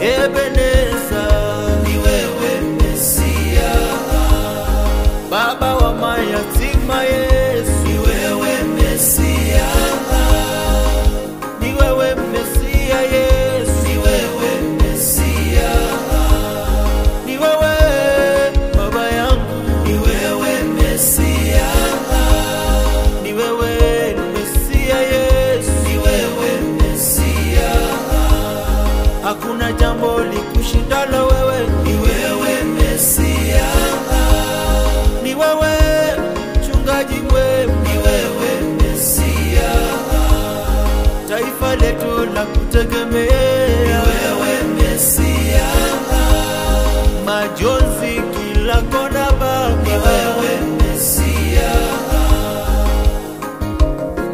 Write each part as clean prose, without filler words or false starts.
Ebeneza, ni wewe Mesia. Baba wa mayatima Yesu, ni wewe Mesia. Ni wewe Mesia Yesu, ni wewe Mesia. Ni wewe baba yangu, ni wewe Mesia. Ni wewe Mesia Yesu, ni wewe Mesia. Hakuna jambo likushindalo wewe, ni wewe Mesia. Ni wewe mchungaji mwema, ni wewe Mesia. Taifa letu la kutegemea, ni wewe Mesia. Majonzi kila kona Baba, ni wewe Mesia.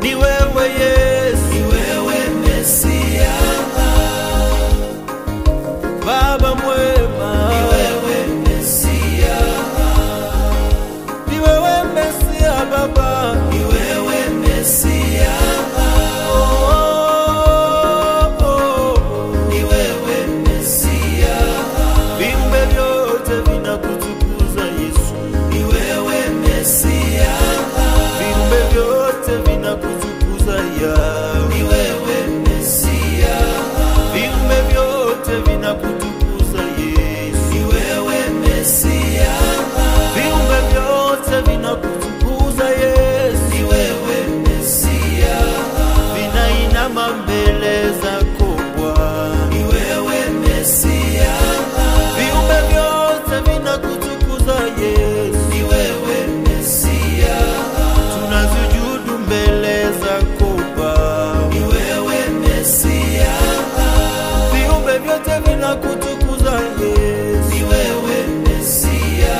Ni wewe Yesu, ni wewe Mesia. Baba mwema, ni wewe Mesia. Ni wewe Mesia Baba, ni wewe Mesia. Ni wewe Mesia. Viumbe vyote vinakutukuza Yesu, ni wewe Mesia. Viumbe vyote vinakutukuza Yahweh, ni wewe Mesia. Viumbe vyote vinakutukuza Yesu, ni wewe Mesia. Viumbe vyote vinakutukuza Yesu, ni wewe Mesia. Vinainama mbele zako Bwana, ni wewe Mesia. Viumbe vyote vinakutukuza Yesu, ni wewe Mesia. Tunasujudu mbele zako Baba, ni wewe Mesia. Viumbe vyote vinakutukuza Yesu, ni wewe Mesia.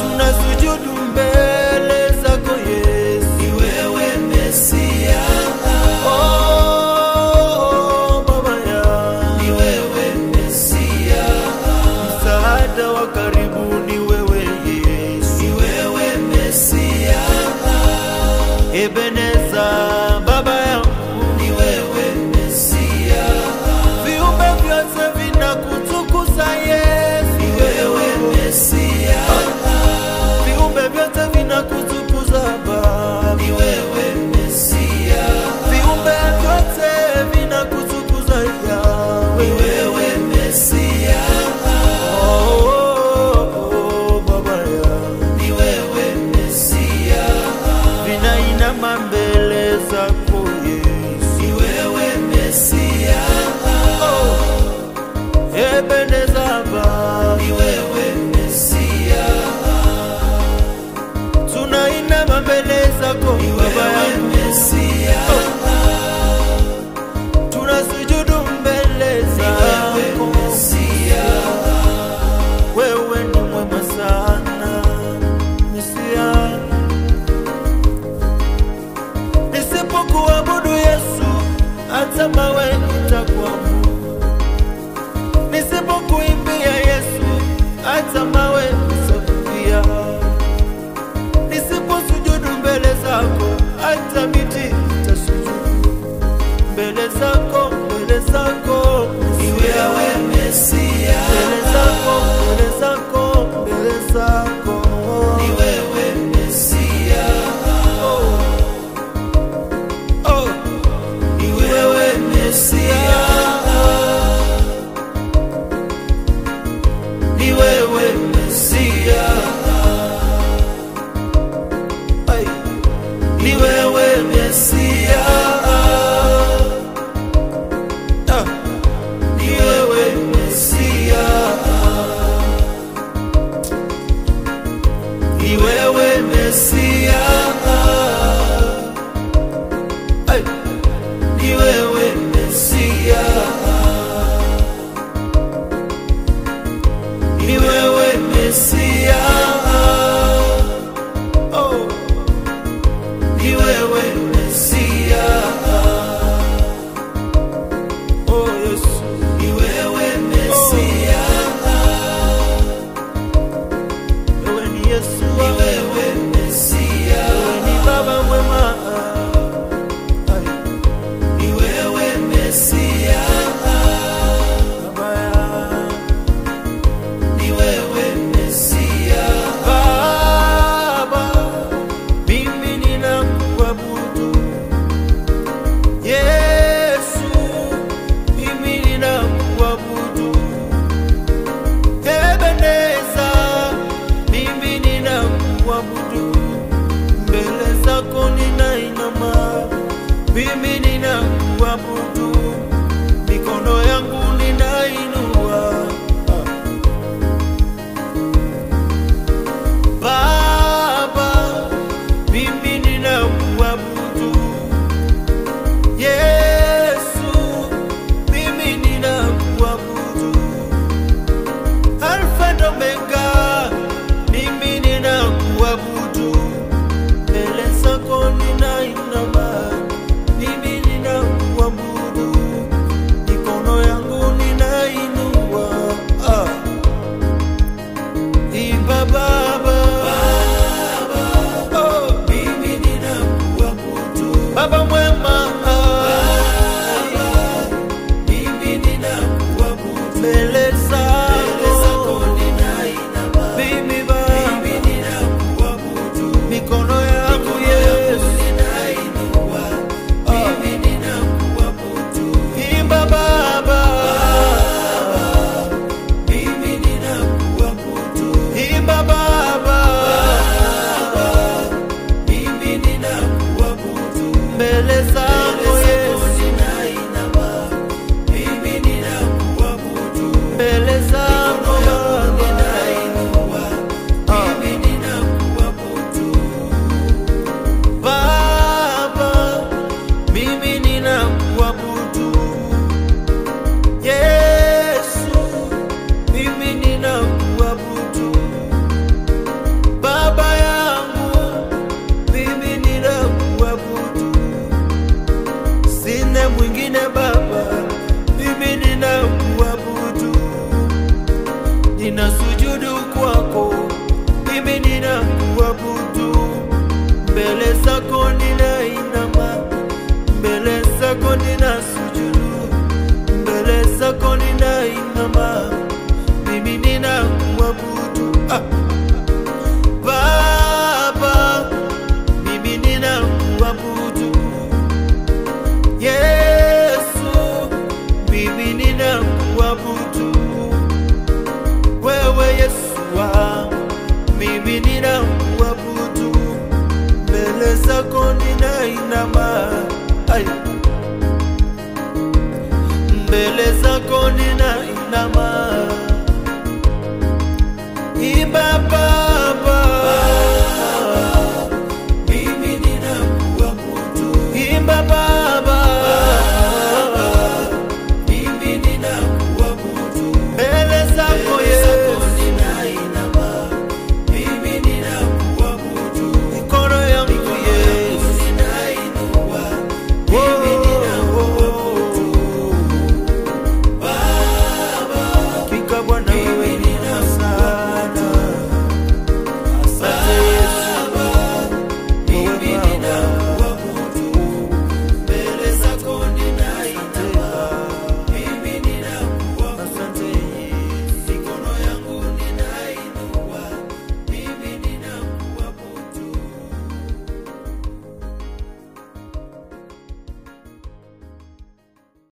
Tunasujudu mbele zako Yesu, ni wewe Mesia. Oh Baba ya, ni wewe Mesia. Msaada wa karibu ni wewe Yesu, ni wewe Mesia. Ebeneza Baba yangu, ni wewe Mesia. Viumbe vyote vinakutukuza Yesu, ni wewe Mesia. Viumbe vyote vinakutukuza Baba, ni wewe Mesia. Viumbe vyote vinakutukuza Yahweh, ni wewe Mesia. Oh Baba ya, ni wewe Mesia. Vinainama mbele zako Yesu, ni wewe Mesia. Ebeneza Baba, ni wewe Mesia. Tunainama mbele zako Baba yangu Mesia. Tunasujudu mbele zako Mesia. Wewe ni mwema sana Mesia. Nisipokuabudu Yesu, hata mawe itakuabudu. Nisipokuimbia Yesu, hata mawe itakuimbia. Nisiposujudu mbele zako, hata miti itasujudu. Mbele zako, mbele zako, ni wewe Mesia. Mbele zako, mbele zako, mbele zako, ni wewe Mesia. Oh, ni wewe Mesia. Ni wewe Mesia. Ay, ni wewe Mesia. Ni wewe Mesia. Ni wewe Mesia. Ay, ni wewe Mesia. Ni wewe mbele zako.